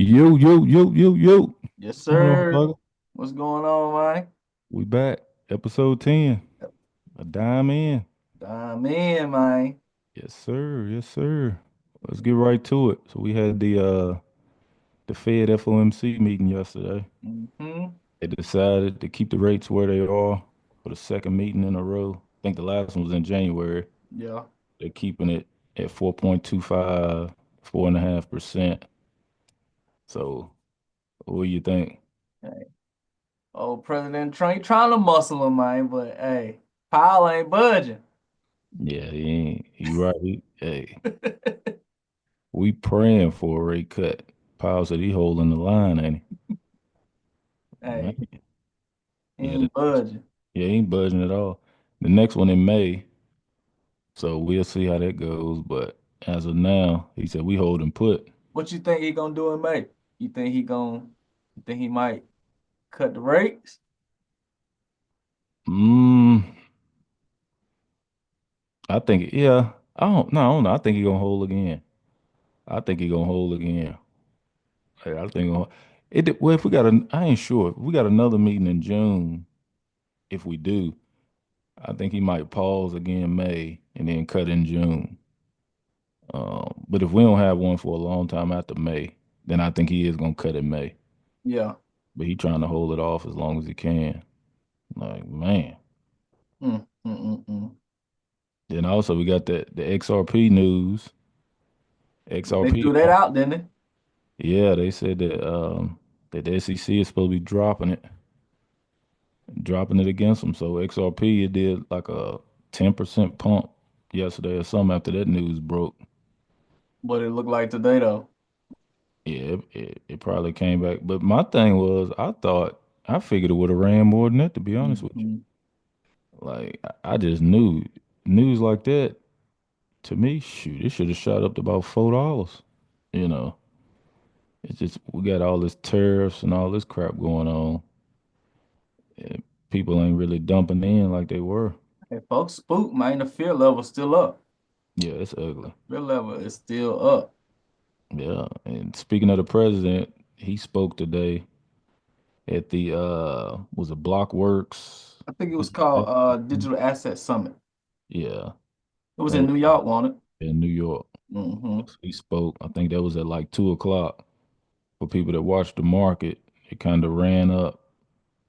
Yo, yo, yo, yo, yo. Yes, What's going on, sir. brother? What's going on, man? We back. Episode 10. A dime in. I'm in, man. Yes, sir. Yes, sir. Let's get right to it. So we had the Fed FOMC meeting yesterday. Hmm. They decided to keep the rates where they are for the second meeting in a row. I think the last one was in January. Yeah. They're keeping it at 4.25, 4.5%. So what do you think? Hey. Oh, President Trump, he trying to muscle him, man, but hey, Powell ain't budging. Yeah, he right. Hey, we praying for a rate cut. Powell said he holding the line, ain't he? Man, Hey, he yeah, the ain't next, budging. yeah, he ain't budging at all. The next one in May, so we'll see how that goes. But as of now, he said we holding put. What you think he gonna do in May? You think he might cut the rates? Mm, I think, yeah, I don't know. I think he gonna hold again. I think he gonna hold again. Hey, I think well, if we got I ain't sure. If we got another meeting in June, if we do, I think he might pause again May and then cut in June. But if we don't have one for a long time after May, then I think he is gonna cut in May. Yeah. But he trying to hold it off as long as he can. Like, man. Mm, mm, mm, mm. Then also we got the XRP news. They XRP, threw that out, didn't they? yeah, they said that the SEC is supposed to be dropping it against them. So XRP, it did like a 10% pump yesterday or something after that news broke. What it looked like today, though. Yeah, it probably came back. But my thing was, I figured it would have ran more than that, to be honest with you. Hmm. Like I just knew news like that to me, shoot, it should have shot up to about $4. You know, it's just we got all this tariffs and all this crap going on. And people ain't really dumping in like they were. Hey, folks, spook, man. The fear level's still up. Yeah, it's ugly. Fear level is still up. Yeah, and speaking of the president, he spoke today at the was it Blockworks? I think it was called Digital Asset Summit. Yeah, It was that in was New York, wasn't in New York. it? Hmm. He spoke. I think that was at like 2 o'clock. For people that watched the market, it kind of ran up,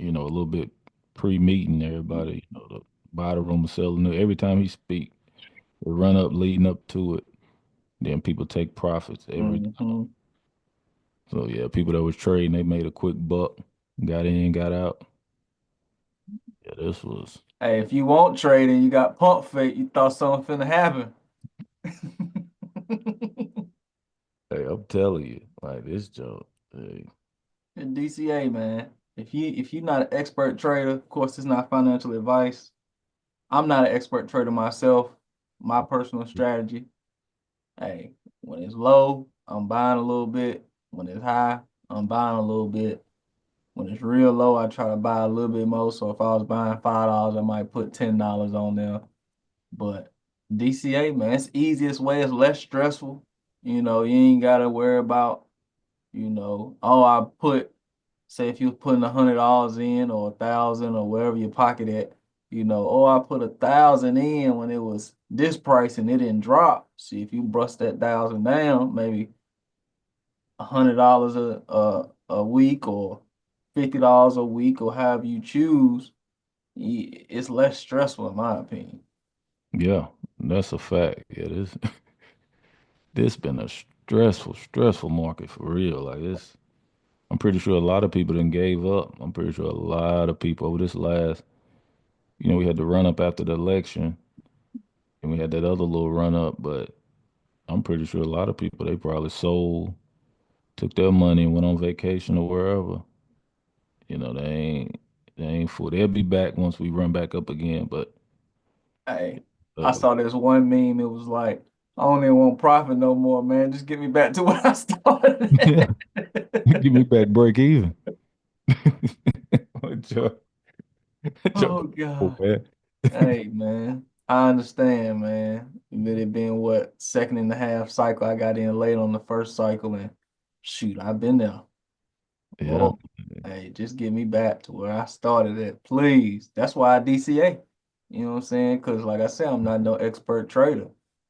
a little bit pre-meeting. Everybody, the buy the room, sell the new. Every time he speak, it run up leading up to it. Then people take profits every time. Hmm. So yeah, people that was trading, they made a quick buck, got in, got out. Yeah, this was. Hey, if you want trading, you got pump fake. You thought something finna happen. Hey, I'm telling you, like this joke. Hey, DCA, man. If you're not an expert trader, of course, it's not financial advice. I'm not an expert trader myself. My personal strategy, hey, when it's low, I'm buying a little bit. When it's high, I'm buying a little bit. When it's real low, I try to buy a little bit more. So if I was buying $5, I might put $10 on there. But DCA, man, it's easiest way. It's less stressful. You ain't gotta worry about, oh, I put, say if you was putting $100 in or 1,000 or wherever your pocket at, oh, I put 1,000 in when it was this price and it didn't drop. See, if you bust that 1,000 down, maybe $100 a week or $50 a week or however you choose, it's less stressful in my opinion. yeah, that's a fact. Yeah, this been a stressful market for real. Like this, I'm pretty sure a lot of people done gave up. I'm pretty sure a lot of people over this last, we had the run up after the election and we had that other little run up, but I'm pretty sure a lot of people they probably sold, took their money and went on vacation or wherever. They ain't full. They'll be back once we run back up again, but Hey, I ugly. saw this one meme. It was like, I don't even want profit no more, man. Just get me back to what I Yeah, started. give me back break even. What your, what your Oh oh, God. man. Hey man. I understand, man. With it being what second and a half cycle, I got in late on the first cycle and Shoot, I've been there. Yeah, Lord, hey, just get me back to where I started at, please. That's why I DCA. You know what I'm saying? Because like I said, I'm not no expert trader.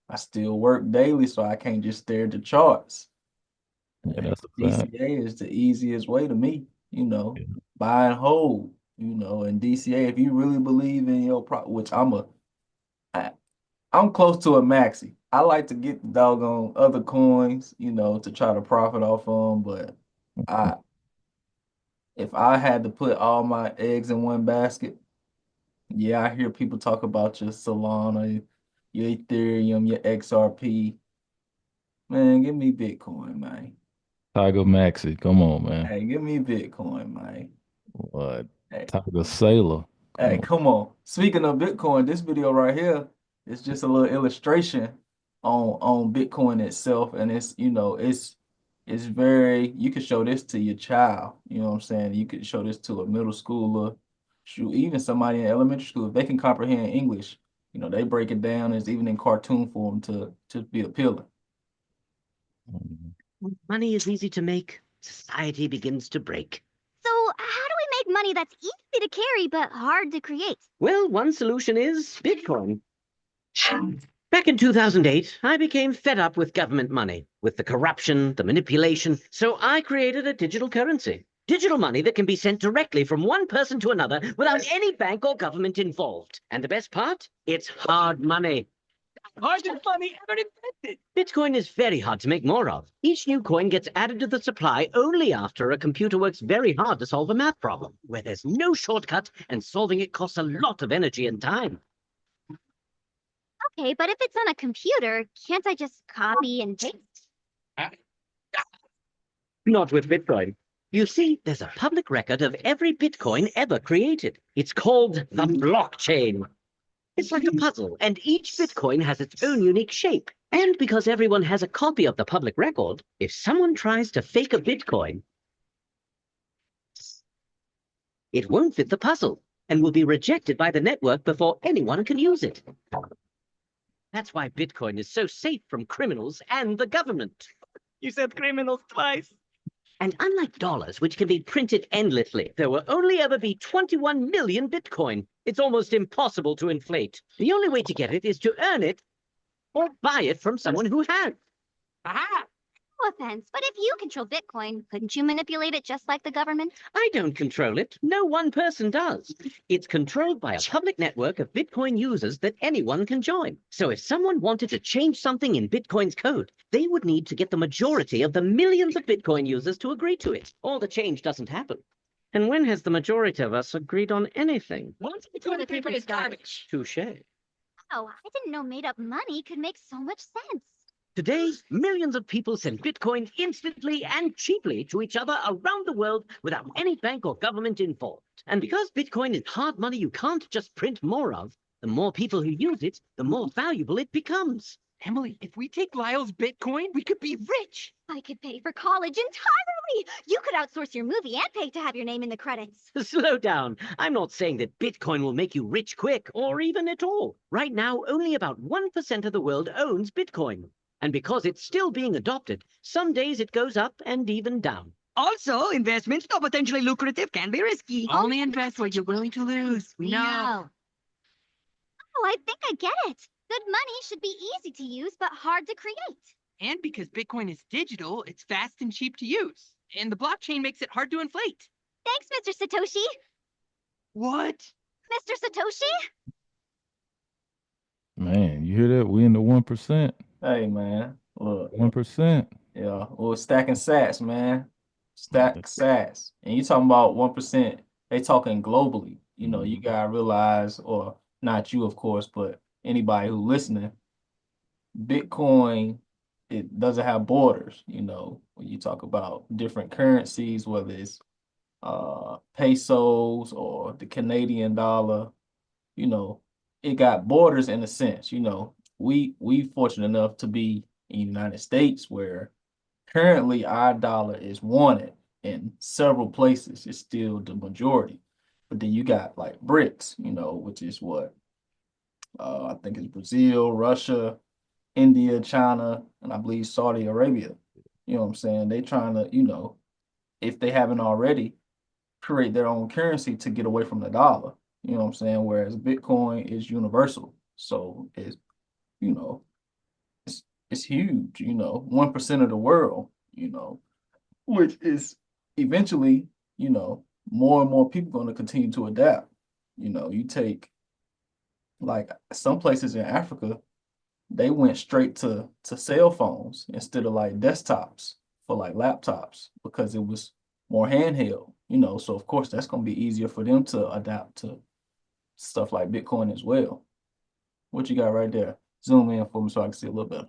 I still work daily, so I can't just stare at the charts. yeah, And that's a fact. DCA is the easiest way to me, Yeah. buy and hold, and DCA, if you really believe in your which I, I'm close to a maxi. I like to get the doggone other coins, to try to profit off them, but I if I had to put all my eggs in one basket, yeah, I hear people talk about your Solana, your Ethereum, your XRP. Man, give me Bitcoin, man. Tiger Maxi, come on, man. Hey, give me Bitcoin, man. What? Hey, Tiger Sailor, come hey, on. come on. Speaking of Bitcoin, this video right here is just a little illustration on Bitcoin itself, and it's very. You could show this to your child. You know what I'm saying? You could show this to a middle schooler, shoot, even somebody in elementary school if they can comprehend English. They break it down. It's even in cartoon form to be appealing. When money is easy to make, society begins to break. So, how do we make money that's easy to carry but hard to create? Well, one solution is Bitcoin. Back in 2008, I became fed up with government money, with the corruption, the manipulation, so I created a digital currency. Digital money that can be sent directly from one person to another without any bank or government involved. And the best part? It's hard money. Hardest money ever invented. Bitcoin is very hard to make more of. Each new coin gets added to the supply only after a computer works very hard to solve a math problem, where there's no shortcut and solving it costs a lot of energy and time. Okay, but if it's on a computer, can't I just copy and paste? Not with Bitcoin. You see, there's a public record of every Bitcoin ever created. It's called the blockchain. It's like a puzzle, and each Bitcoin has its own unique shape. And because everyone has a copy of the public record, if someone tries to fake a Bitcoin, it won't fit the puzzle and will be rejected by the network before anyone can use it. That's why Bitcoin is so safe from criminals and the government. You said criminals twice. And unlike dollars, which can be printed endlessly, there will only ever be 21 million Bitcoin. It's almost impossible to inflate. The only way to get it is to earn it or buy it from someone who has. Aha! No offense, but if you control Bitcoin, couldn't you manipulate it just like the government? I don't control it. No one person does. It's controlled by a public network of Bitcoin users that anyone can join. So if someone wanted to change something in Bitcoin's code, they would need to get the majority of the millions of Bitcoin users to agree to it, or the change doesn't happen. And when has the majority of us agreed on anything? Once the toilet paper is garbage. Touche. Oh, I didn't know made up money could make so much sense. Today, millions of people send Bitcoin instantly and cheaply to each other around the world without any bank or government involved. And because Bitcoin is hard money you can't just print more of, the more people who use it, the more valuable it becomes. Emily, if we take Lyle's Bitcoin, we could be rich. I could pay for college entirely. You could outsource your movie and pay to have your name in the credits. Slow down. I'm not saying that Bitcoin will make you rich quick or even at all. Right now, only about 1% of the world owns Bitcoin. And because it's still being adopted, some days it goes up and even down. Also, investments, though potentially lucrative, can be risky. Only invest what you're willing to lose. We know. Oh, I think I get it. Good money should be easy to use but hard to create. And because Bitcoin is digital, it's fast and cheap to use. And the blockchain makes it hard to inflate. Thanks, Mr. Satoshi. What? Mr. Satoshi? Man, you hear that? We in the 1%. Hey, man, look, 1%. yeah, well, stacking sats, man, stack sats, and you talking about 1%? They talking globally. You gotta realize, or not you, of course, but anybody who listening, Bitcoin, it doesn't have borders. When you talk about different currencies, whether it's pesos or the Canadian dollar, you know, it got borders in a sense. We fortunate enough to be in the United States where currently our dollar is wanted in several places. It's still the majority. But then you got like BRICS, which is what I think is Brazil, Russia, India, China, and I believe Saudi Arabia. You know what I'm saying? They trying to, if they haven't already, create their own currency to get away from the dollar. You know what I'm saying? Whereas Bitcoin is universal. So you know, it's huge, 1% of the world, which is eventually, more and more people going to continue to adapt. You take like some places in Africa, they went straight to cell phones instead of like desktops for like laptops because it was more handheld, so of course that's going to be easier for them to adapt to stuff like Bitcoin as well. What you got right there? Zoom in for me so I can see a little better.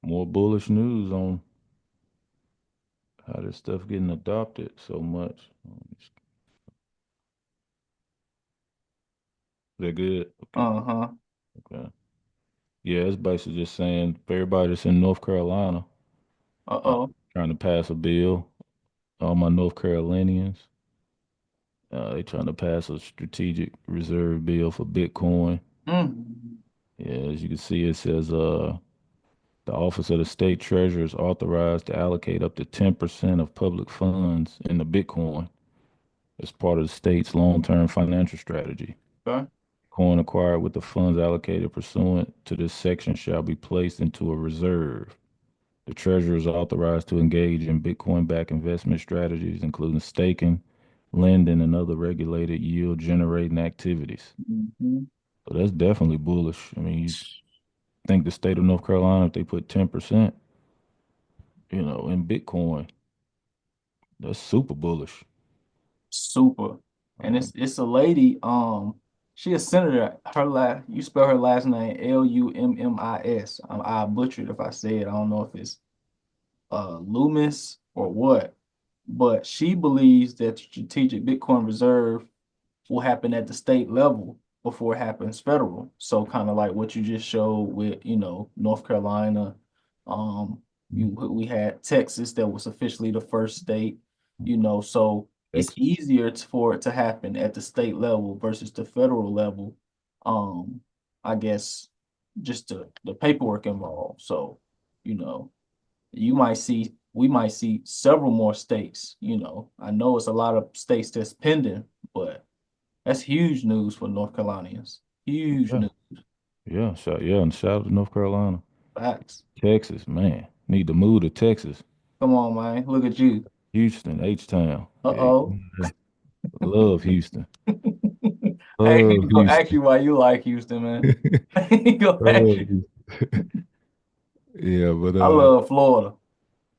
More bullish news on how this stuff getting adopted so much. Is that good? Okay. Uh-huh. Okay. Yeah, it's basically just saying for everybody that's in North Carolina, uh, Uh-oh. trying to pass a bill. All my North Carolinians, they trying to pass a strategic reserve bill for Bitcoin. Mm. Yeah, as you can see, it says the Office of the State Treasurer is authorized to allocate up to 10% of public funds into Bitcoin as part of the state's long-term financial strategy. Okay. Coin acquired with the funds allocated pursuant to this section shall be placed into a reserve. The treasurer is authorized to engage in Bitcoin-backed investment strategies, including staking, lending, and other regulated yield-generating activities. Mhm. So that's definitely bullish. I mean, you think the state of North Carolina, if they put 10%, in Bitcoin, that's super bullish. Super. And Um, it's a lady, she a senator. You spell her last name Lummis. I butchered if I say it. I don't know if it's Loomis or what, but she believes that strategic Bitcoin reserve will happen at the state level before it happens federal. So kind of like what you just showed with, North Carolina. We had Texas that was officially the first state, so it's Texas. easier for it to happen at the state level versus the federal level. I guess just the paperwork involved. So, you know, we might see several more states. I know it's a lot of states that's pending, but that's huge news for North Carolinians. Huge Yeah, news. and shout out to North Carolina. Facts. Texas, man. Need to move to Texas. Come on, man. Look at you. Houston, H-Town. Hey, Uh-oh. love Houston. I Love ain't gonna ask Houston. you why you like Houston, man. I ain't gonna ask Love you. Houston. Yeah, but I love Florida.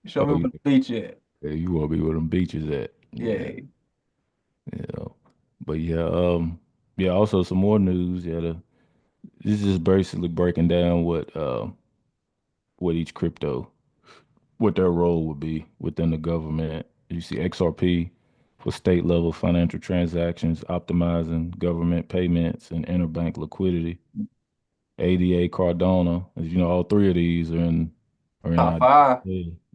Show me oh where the beach at. yeah, you want to be where them beaches at. Yeah, Yeah. yeah. But yeah, also some more news. Yeah, this is basically breaking down what each crypto, what their role would be within the government. You see XRP for state level financial transactions, optimizing government payments and interbank liquidity. ADA Cardona, as you know, all three of these are in Top our five.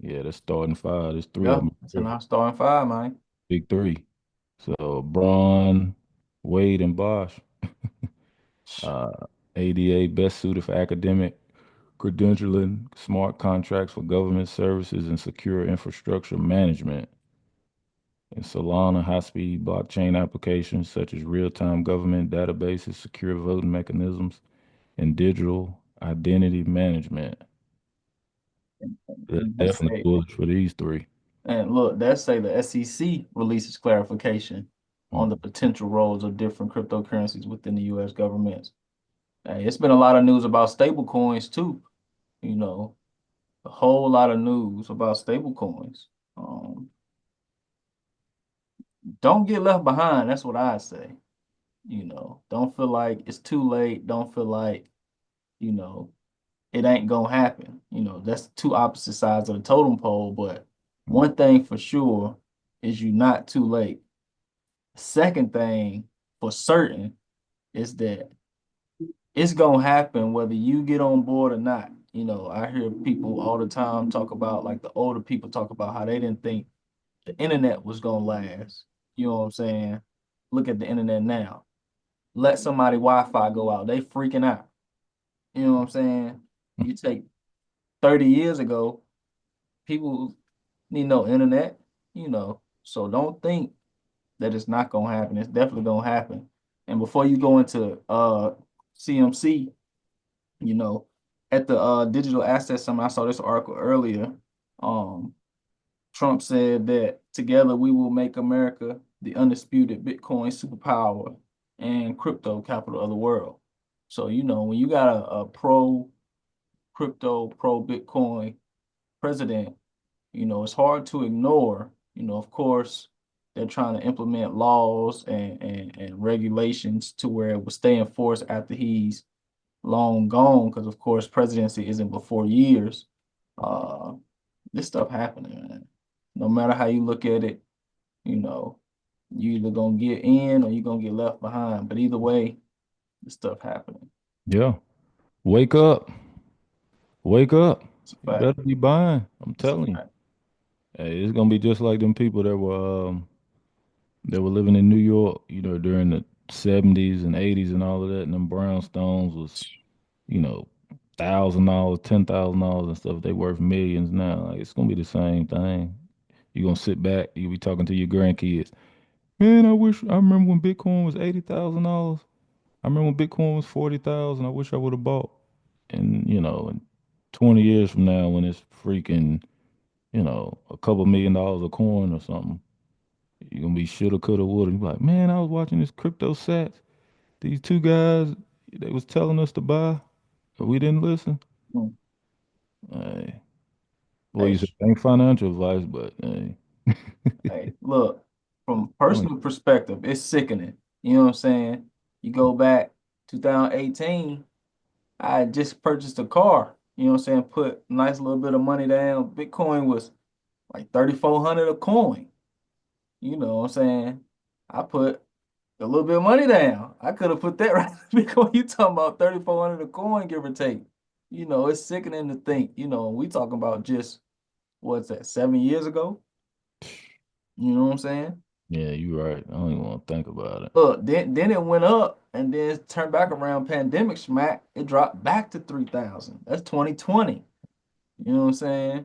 yeah, that's starting five. There's three of Yeah. them That's an here. our starting five, man. Big three. So Braun, Wade, and Bosch. ADA best suited for academic credentialing, smart contracts for government services, and secure infrastructure management. And Solana high speed blockchain applications such as real time government databases, secure voting mechanisms, and digital identity management. That's And let's definitely say, bullish for these three. and look, let's say the SEC releases clarification on Mm. the potential roles of different cryptocurrencies within the U.S. government. Hey, it's been a lot of news about stable coins too. You know, a whole lot of news about stable coins. Don't get left behind. That's what I say. Don't feel like it's too late. Don't feel like, you know, it ain't gonna happen. That's two opposite sides of the totem pole. But one thing for sure is you're not too late. Second thing for certain is that it's gonna happen whether you get on board or not. I hear people all the time talk about, like, the older people talk about how they didn't think the internet was gonna last. You know what I'm saying? Look at the internet now. Let somebody Wi-Fi go out, they freaking out. You know what I'm saying? You take 30 years ago, People need no internet, you know. So don't think that it's not gonna happen. It's definitely gonna happen. And before you go into CMC, you know, at the digital asset summit, I saw this article earlier. Um, Trump said that together we will make America the undisputed Bitcoin superpower and crypto capital of the world. So, you know, when you got a pro crypto, pro Bitcoin president, you know, it's hard to ignore. You know, of course, they're trying to implement laws and regulations to where it will stay in force after he's long gone, because of course presidency isn't but 4 years. Uh, this stuff happening, man. No matter how you look at it, you know, you either gonna get in or you're gonna get left behind. But either way, this stuff happening. Yeah. Wake up. Wake up. It's a You fact. better be buying. I'm It's a telling you. fact. Hey, it's gonna be just like them people that were living in New York, during the 70s and 80s and all of that, and them brownstones was, $1,000, $10,000 and stuff. They worth millions now. Like it's gonna be the same thing. You're gonna sit back, you'll be talking to your grandkids. Man, I remember when Bitcoin was $80,000. I remember when Bitcoin was 40,000. I wish I would have bought. And in 20 years from now, when it's freaking, a couple $1 million a coin or something, you're gonna be shoulda, coulda, woulda. You be like, man, I was watching this crypto sats. These two guys, they was telling us to buy, but we didn't listen. Mm. Hey, well, Hey, you said ain't financial advice, but hey, hey, look, I'm from telling personal perspective, it's sickening. You know what I'm saying? You go back 2018, I had just purchased a car. You know what I'm saying? Put a nice little bit of money down. Bitcoin was like 3,400 a coin. You know what I'm saying? I put a little bit of money down. I could have put that right because you talking about 3,400 a coin, give or take. You know, it's sickening to think, you know, we talking about just what's that, 7 years ago? You know what I'm saying? you. Yeah, you're right. I don't even want to think about it. Look, then it went up and then it turned back around pandemic smack, it dropped back to 3,000. That's 2020. You know what I'm saying?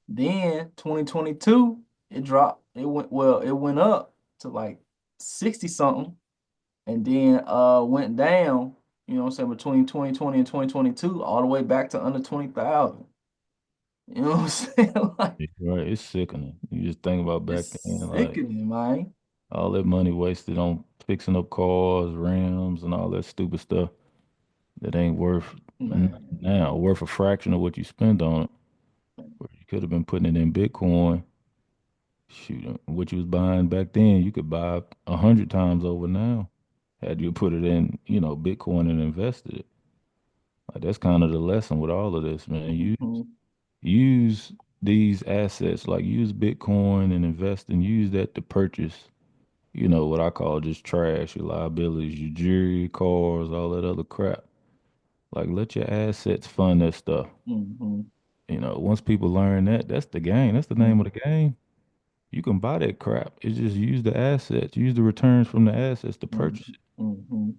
Then 2022, it dropped. It went up to like 60 something and then went down, you know what I'm saying, between 2020 and 2022, all the way back to under 20,000. You know what I'm saying? Like, You're right. It's sickening. You just think about back then, it's like sickening, man. all that money wasted on fixing up cars, rims, and all that stupid stuff that ain't worth nothing Man. now, worth a fraction of what you spent on it. Where you could have been putting it in Bitcoin. Shoot, what you was buying back then, you could buy 100 times over now. Had you put it in, Bitcoin and invested it. Like that's kind of the lesson with all of this, man. Mhm. Use these assets, like use Bitcoin and invest and use that to purchase, what I call just trash, your liabilities, your jewelry, cars, all that other crap. Like let your assets fund that stuff. Mhm. Once people learn that, that's the game. That's the name of Mhm. the game. You can buy that crap. It's just use the assets, use the returns from the assets to Mhm. purchase it. Mhm.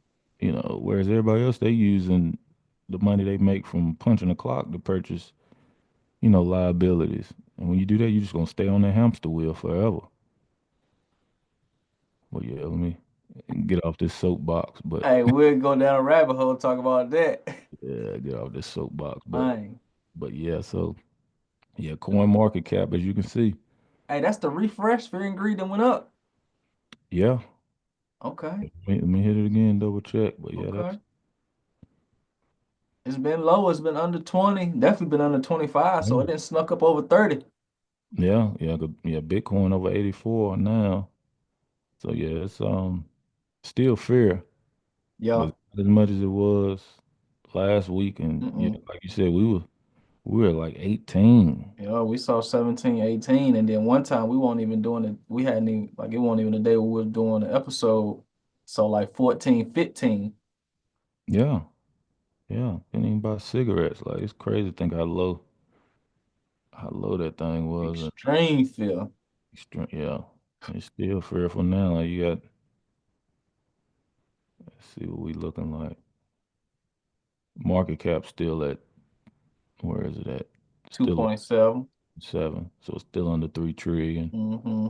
Whereas everybody else they using the money they make from punching the clock to purchase, liabilities. And when you do that, you're just gonna stay on that hamster wheel forever. Well, yeah, let me get off this soapbox, but Hey, we'll go down a rabbit hole and talk about that. yeah, get off this soapbox, but Man. but yeah, so yeah, coin market cap, as you can see, Hey, that's the refresh. Fear and greed that went up. yeah. Okay. Let me hit it again, double check. But yeah, Okay. It's been low. It's been under 20. Definitely been under 25. So yeah, it didn't snuck up over 30. yeah. Bitcoin over 84 now. So yeah, it's still fair, Yeah. but not as much as it was last week. And yeah, Mm-mm. like you said, we were like 18. You know, we saw 17, 18, and then one time we weren't even doing it. We hadn't even, like, it wasn't even the day we were doing the episode. So, like, 14, 15. Yeah, yeah. Can't even buy cigarettes. Like it's crazy to think how low that thing was. Extreme fear. Yeah, it's still fearful now. Like you got, let's see what we looking like. Market cap still at, where is it at? Still at 2.7. 7, so it's still under 3 trillion. Mm-hmm.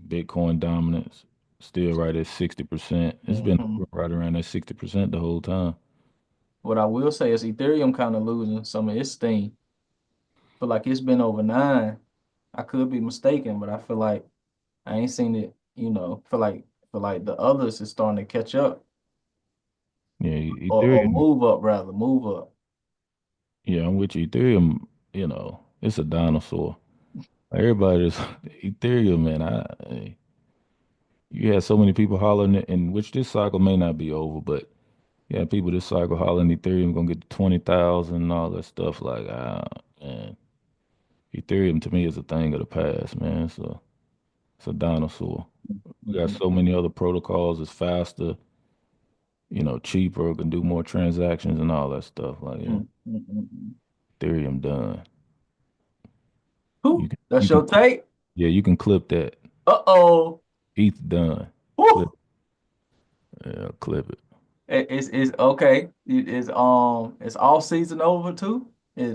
Bitcoin dominance still right at 60%. It's been Mm-hmm. right around that 60% the whole time. What I will say is Ethereum kind of losing some of its steam. Feel like it's been over 9. I could be mistaken, but I feel like I ain't seen it, feel like the others is starting to catch up Yeah, or Ethereum. move up rather, move up. Yeah, I'm with you. Ethereum, it's a dinosaur. Everybody's Ethereum, man. You had so many people hollering, in which this cycle may not be over, but yeah, people this cycle hollering Ethereum gonna get to 20,000 and all that stuff. Like, man, Ethereum to me is a thing of the past, man. It's a dinosaur. We got so many other protocols. It's faster, cheaper, can do more transactions and all that stuff. Like, yeah, Mm-hmm. Ethereum done. You Who? can, you That's can, your take? yeah, you can clip that. Uh-oh. ETH done. Clip, Woo. yeah, clip it. It's okay. It's all season over too. Are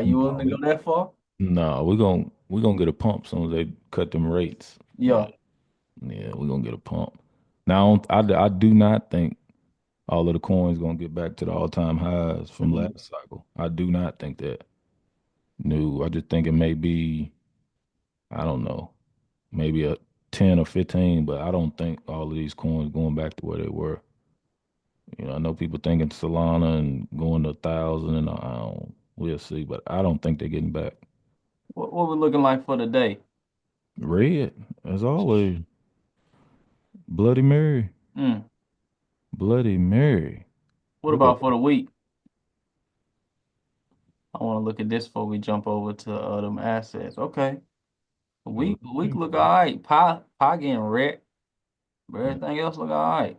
you willing No, to go that far? no, we gonna get a pump soon as they cut them rates. Yeah, Yeah. yeah, we're gonna get a pump. Now, I do not think all of the coins gonna get back to the all-time highs from Mm-mm. last cycle. I do not think that. No, I just think it may be, I don't know, maybe a 10 or 15, but I don't think all of these coins going back to where they were. I know people thinking Solana and going to 1,000, and I don't, we'll see, but I don't think they're getting back. What we looking like for today? Red, as always, Bloody Mary, Mm. Bloody Mary. What Look at about for the week? I want to look at this before we jump over to them assets. Okay. A yeah, week, a week look all right. Pie getting wrecked, but yeah, everything else look all right.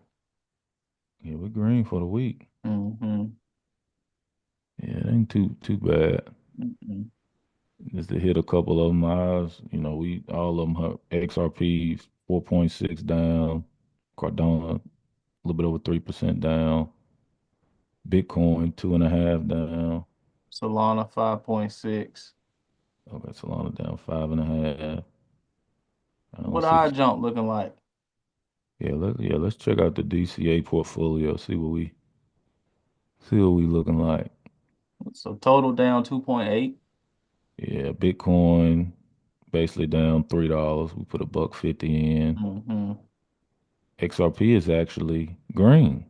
yeah, we're green for the week. Mm-hmm. Yeah, it ain't too bad. Mm-hmm. Just to hit a couple of them highs, we all of them have XRP 4.6 down, Cardano a little bit over 3% down, Bitcoin 2.5 down. Solana 5.6. Okay, Solana down 5.5. I don't What see. our jump looking like? Let's check out the DCA portfolio. See what we looking like. So total down 2.8. Yeah, Bitcoin basically down $3. We put a buck 50 in. Mm-hmm. XRP is actually green.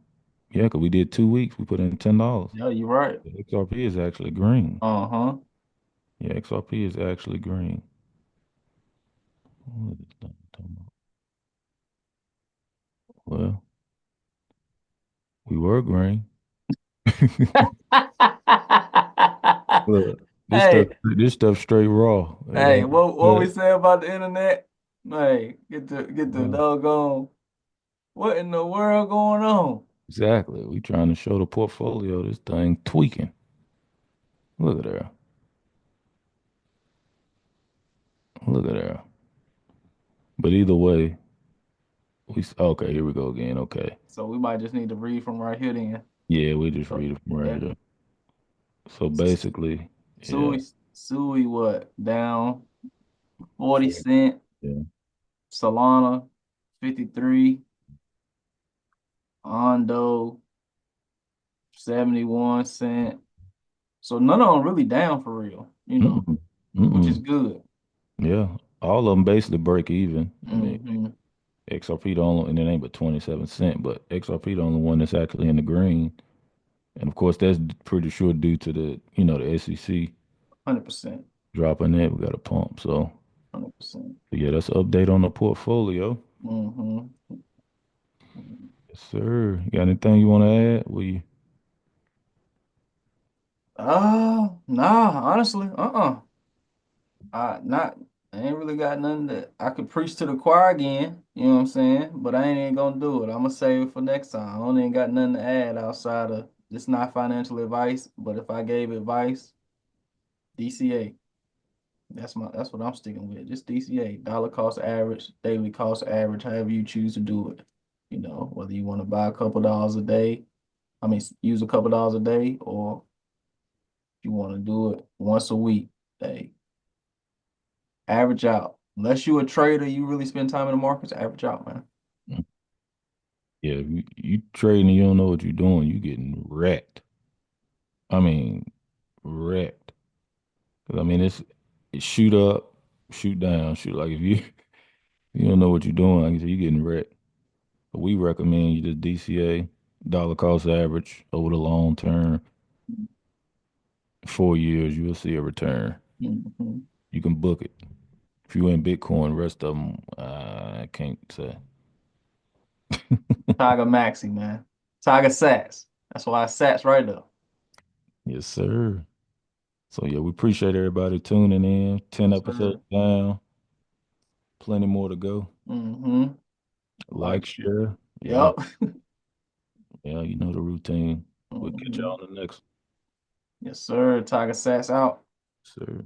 Yeah, because we did 2 weeks. We put in $10. Yeah, you're right. XRP is actually green. Uh-huh. Yeah, XRP is actually green. What is this thing talking about? Well, we were green. Look, this stuff, Hey, this stuff straight raw. It hey, ain't. what we say about the internet? Hey, get the uh, doggone. What in the world going on? exactly. We trying to show the portfolio. This thing tweaking. Look at there. Look at there. But either way, okay. Here we go again. Okay. So we might just need to read from right here then. Yeah, we just So read it from right that here. So basically, yeah. Sui what? Down 40 Four. cent. Yeah. Solana 53. Ondo 71 cent. So none of them really down for real, Mm-mm. which is Mm-mm. good. Yeah. All of them basically break even. I mean, Mm-hmm. XRP the only, and it ain't but 27 cents, but XRP the only one that's actually in the green. And of course, that's pretty sure due to the SEC 100%. dropping that. We got a pump. So, 100%. yeah, that's an update on the portfolio. Mm-hmm. Yes, sir. You got anything you want to add? Nah, honestly, not I ain't really got nothing that I could preach to the choir again, you know what I'm saying? But I ain't even gonna do it. I'm gonna save it for next time. I don't even got nothing to add outside of it's not financial advice, but if I gave advice, DCA. That's what I'm sticking with. Just DCA, dollar cost average, daily cost average, however you choose to do it. Whether you want to buy a couple dollars a day, use a couple dollars a day, or you want to do it once a week. Hey, average out. Unless you a trader, you really spend time in the markets, average out, man. Yeah, you trading and you don't know what you're doing, you getting wrecked. I mean, wrecked. 'Cause I mean, it shoot up, shoot down, shoot like if you don't know what you're doing, like you said, you getting wrecked. But we recommend you just DCA, dollar cost average over the long term. 4 years, you'll see a return. Mm-hmm. You can book it. If you in Bitcoin, rest of them, I can't say. Tiger Maxi, man. Tiger Sats. That's why I Sats right there. Yes, sir. So yeah, we appreciate everybody tuning in. 10 Yes, episodes sir. down, plenty more to go. Mm-hmm. Like, Like, share. Yeah, yep. yeah, you know the routine. We'll catch Mm-hmm. y'all on the next, Yes, sir. Tiger Sats out. sir.